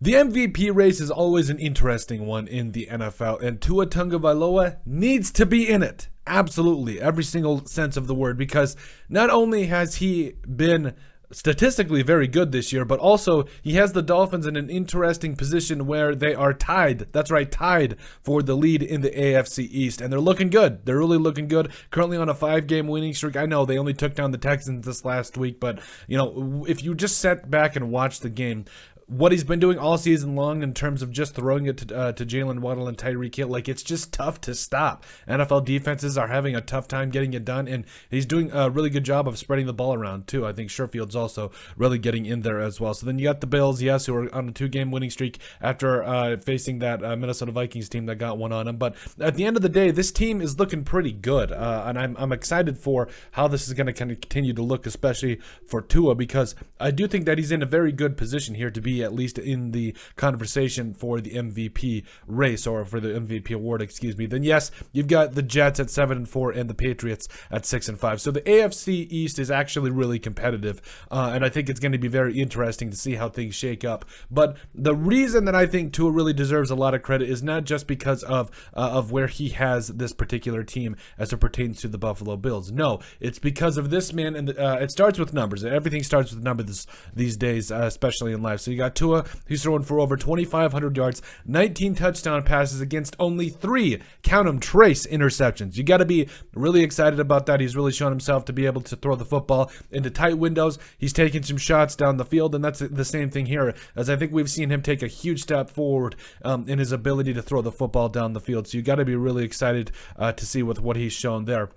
The MVP race is always an interesting one in the NFL, and Tua Tagovailoa needs to be in it. Absolutely, every single sense of the word, because not only has he been statistically very good this year, but also he has the Dolphins in an interesting position where they are tied. That's right, tied for the lead in the AFC East, and they're looking good. They're really looking good. Currently on a 5-game winning streak. I know they only took down the Texans this last week, but if you just sat back and watch the game, what he's been doing all season long in terms of just throwing it to Jalen Waddle and Tyreek Hill, it's just tough to stop. NFL defenses are having a tough time getting it done, and he's doing a really good job of spreading the ball around too. I think Sherfield's also really getting in there as well. So then you got the Bills, yes, who are on a 2-game winning streak after facing that Minnesota Vikings team that got one on them. But at the end of the day, this team is looking pretty good, and I'm excited for how this is going to kind of continue to look, especially for Tua, because I do think that he's in a very good position here to be at least in the conversation for the MVP race, or for the MVP award, then yes, you've got the Jets at 7-4 and the Patriots at 6-5. So the AFC East is actually really competitive, and I think it's going to be very interesting to see how things shake up. But the reason that I think Tua really deserves a lot of credit is not just because of where he has this particular team as it pertains to the Buffalo Bills. No, it's because of this man, and it starts with numbers. Everything starts with numbers these days, especially in life. So you got Tua, he's throwing for over 2,500 yards, 19 touchdown passes against only 3, count them, trace interceptions. You got to be really excited about that. He's really shown himself to be able to throw the football into tight windows. He's taking some shots down the field, and that's the same thing here, as I think we've seen him take a huge step forward in his ability to throw the football down the field. So you got to be really excited to see with what he's shown there.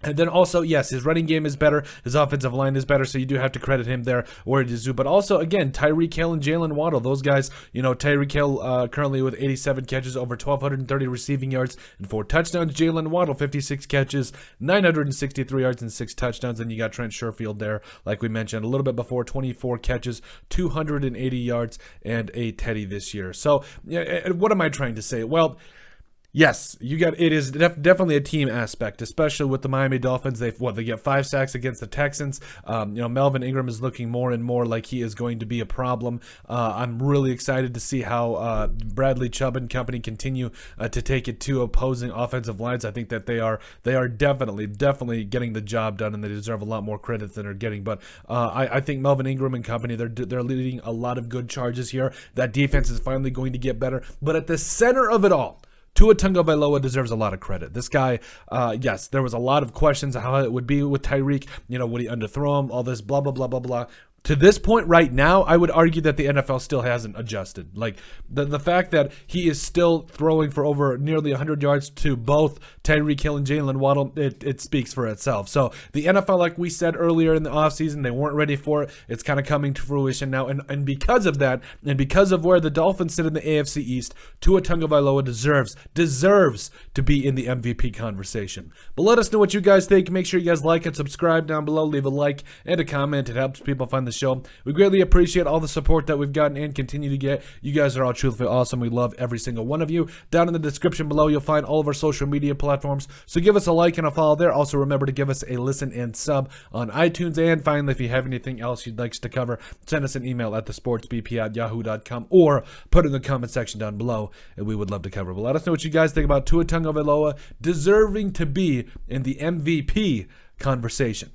And then also, yes, his running game is better. His offensive line is better, so you do have to credit him there where it is due. But also, again, Tyreek Hill and Jalen Waddle, those guys, Tyreek Hill currently with 87 catches, over 1,230 receiving yards, and 4 touchdowns. Jalen Waddle, 56 catches, 963 yards, and 6 touchdowns. And you got Trent Sherfield there, like we mentioned a little bit before, 24 catches, 280 yards, and a teddy this year. So, what am I trying to say? Well, yes, it is definitely a team aspect, especially with the Miami Dolphins. They get 5 sacks against the Texans. Melvin Ingram is looking more and more like he is going to be a problem. I'm really excited to see how Bradley Chubb and company continue to take it to opposing offensive lines. I think that they are definitely getting the job done, and they deserve a lot more credit than they're getting. But I think Melvin Ingram and company, they're leading a lot of good charges here. That defense is finally going to get better. But at the center of it all, Tua Tagovailoa deserves a lot of credit. This guy, yes, there was a lot of questions how it would be with Tyreek. Would he underthrow him? All this blah, blah, blah, blah, blah. To this point right now, I would argue that the NFL still hasn't adjusted. The fact that he is still throwing for over nearly 100 yards to both Tyreek Hill and Jalen Waddle, it speaks for itself. So the NFL, like we said earlier in the offseason, they weren't ready for it. It's kind of coming to fruition now. And because of that, and because of where the Dolphins sit in the AFC East, Tua Tagovailoa deserves to be in the MVP conversation. But let us know what you guys think. Make sure you guys like and subscribe down below. Leave a like and a comment. It helps people find the show. We greatly appreciate all the support that we've gotten and continue to get. You guys are all truthfully awesome. We love every single one of you. Down in the description below, you'll find all of our social media platforms. So give us a like and a follow there. Also remember to give us a listen and sub on iTunes. And finally, if you have anything else you'd like us to cover, send us an email at thesportsbp@yahoo.com or put it in the comment section down below, and we would love to cover it. But let us know what you guys think about Tua Tagovailoa deserving to be in the MVP conversation.